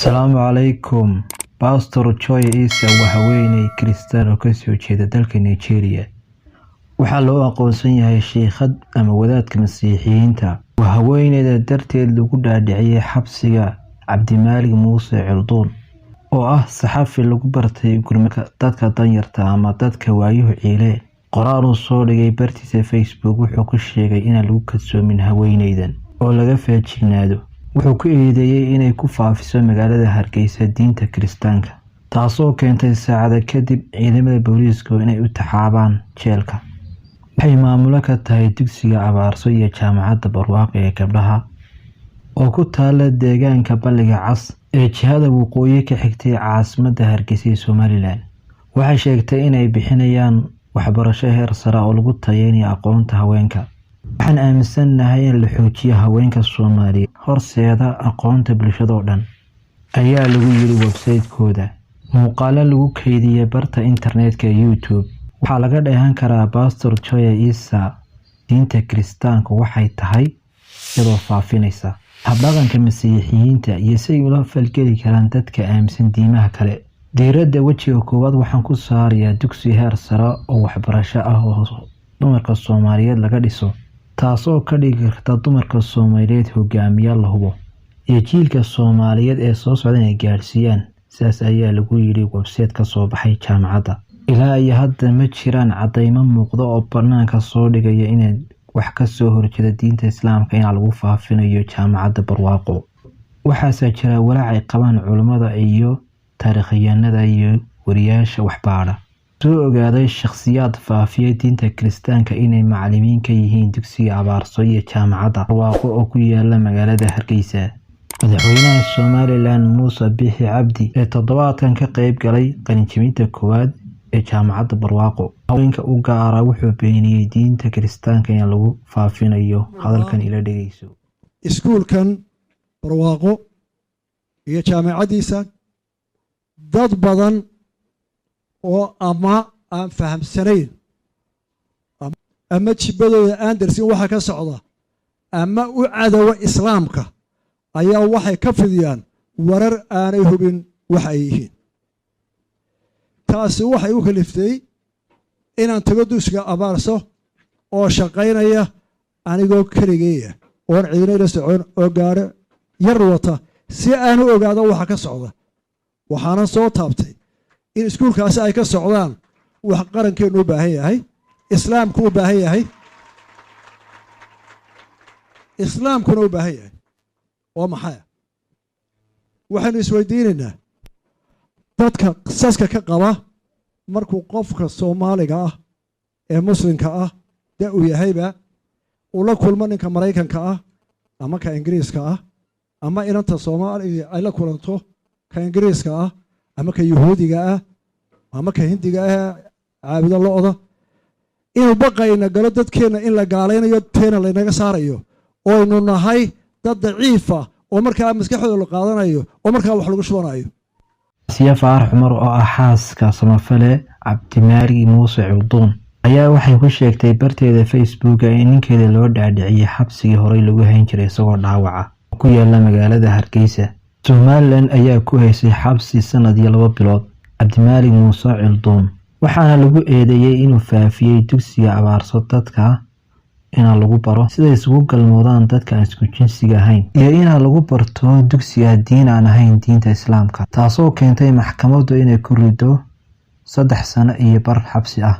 Asalaamu calaykum. Pastor Joy Isa waa haweeney Kristaan oo ka soo jeeda dalka Nigeria. Waxaa loo aqoonsan yahay sheekhad ama wadaadka Masiixiyiinta. Waa haweeneyda darteed lagu dhaadhiciyay xabsiga Cabdimaalig Muuse Cildoon oo ah saxafi lagu bartay gurmadka dadka danyarta ama dadka waayuhu ciile. Qoraal uu soo dhigay bartiisa Facebook wuxuu ku sheegay in lagu kalsoomin haweeneydan oo laga feejignaado. Wuxuu ku eedeeyay inay ku faafiso magaalada Hargeysa diinta Kiristaanka, taasoo keentay saacado kadib ciidamada booliisku inay u taxaabaan jeelka. Waxay maamulo ka tahay dugsiga Abaarso iyo jaamacadda Barwaaqo ee gabdhaha oo ku taala deegaanka Balliga Cas ee jihada waqooyi ka xigtay caasimadda Hargeysa ee Somaliland. Waxay sheegtay inay bixinayaan waxbarasho heer sare oo lagu tayeynayo aqoonta haweenka. Waxaan aaminsanahay in la xoojiyo haweenka Soomaaliyeed horseeda aqoonta bulshada oo dhan, ayaa lagu yiri website-kooda. Muuqaalo lagu kaydiyay barta internetka ee YouTube waxaa laga dheehan karaa Pastor Joy Isa diinta Kiristaanka waxay tahay iyadoo faafinaysa habdhaqanka Masiixiyiinta iyo si ula falgeli karaan dadka aaminsan diimaha kale. Diiradda wejiga koowaad waxaan ku saarayaa dugsi heer sare oo waxbarasho ah oo dumarka Soomaaliyeed laga dhiso, taasoo ka dhigi karta dumarka Soomaaliyeed hogaamiyaal la hubo iyo jiilka Soomaaliyeed ee soo socda inay gaarsiiyaan. Sidaas ayaa lagu yiri website ka soo baxay jaamacadda. Ilaa iyo hadda ma jiraan cadeymo muuqda oo banaanka soo dhigaya inay wax ka soo horjeeda diinta Islaamka in lagu faafinayo jaamacadda Barwaaqo. Waxaase jira walaac ay qabaan culimada iyo taariikhyahanada iyo wariyaasha waxbaara soo ogaaday shakhsiyaad faafiyay diinta Kiristaanka inay macallimiin ka yihiin dugsiga Abaarso iyo jaamacadda Barwaaqo oo ku yaala magaalada Hargeysa. Madaxweynaha Somaliland Muuse Biixi Cabdi ee toddobaadkan ka qayb galay qalinjebinta koowaad ee jaamacadda Barwaaqo. Haweenka u gaara wuxuu beeniyay diinta Kiristaanka in lagu faafinayo. Hadalkan ila dhageyso. Iskuulkan Barwaaqo iyo jaamacadiisa dad badan oo ama aan fahamsanayn ama jibadooda aan darsin waxa ka socda ama u cadawa islaamka ayaa waxay ka fidiyaan warar aanay hubin wax ay yihiin. taasi waxay u kaliftay inaan tago dugsiga Abaarso oo shaqaynaya anigoo kaligeeya oon ciidana la socon oo gaaro yar wata si aan u ogaado waxa ka socda. waxaana soo taabtay in iskuulkaasi ay ka socdaan wax qarankeenu u baahan yahay, islaamku u baahan yahay, islaamkuna u baahan yahay. oo maxay waxaanu isweydiinaynaa dadka qisaska ka qaba markuu qofka Soomaaliga ah ee muslimka ah da uu yahayba uu la kulmo ninka Mareykanka ah ama ka Ingiriiska ah ama inanta Soomaaliga ay la kulanto ka Ingiriiska ah ama ka Yahuudiga ah ama ka Hindiga ah caabida lo'da inuu baqayna galo dadkeena in la gaaleynayo teena la inaga saarayo oo aynu nahay dad daciif ah oo markaa maskaxdooda la qaadanayo oo markaa wax lagu shubanayo. Siya Faarax Cumar oo ah xaaska samafale Cabdimaalig Muuse Cildoon ayaa waxay ku sheegtay barteeda Facebook in ninkeeda loo dhaadhiciyay xabsigii horey lagu hayn jiray isagoo dhaawaca ku yaala magaalada Hargeysa. Somaliland ayaa ku haysay xabsi sanad iyo 2 bilood Cabdimaalig Muuse Cildoon, waxaana lagu eedeeyay inuu faafiyay dugsiga Abaarso dadka in lagu baro sida isugu galmoodaan dadka aan isku jinsiga ahayn iyo in lagu barto dugsiga diin aan ahayn diinta Islaamka, taasoo keentay maxkamaddu inay ku rido 3 sano iyo bar xabsi ah.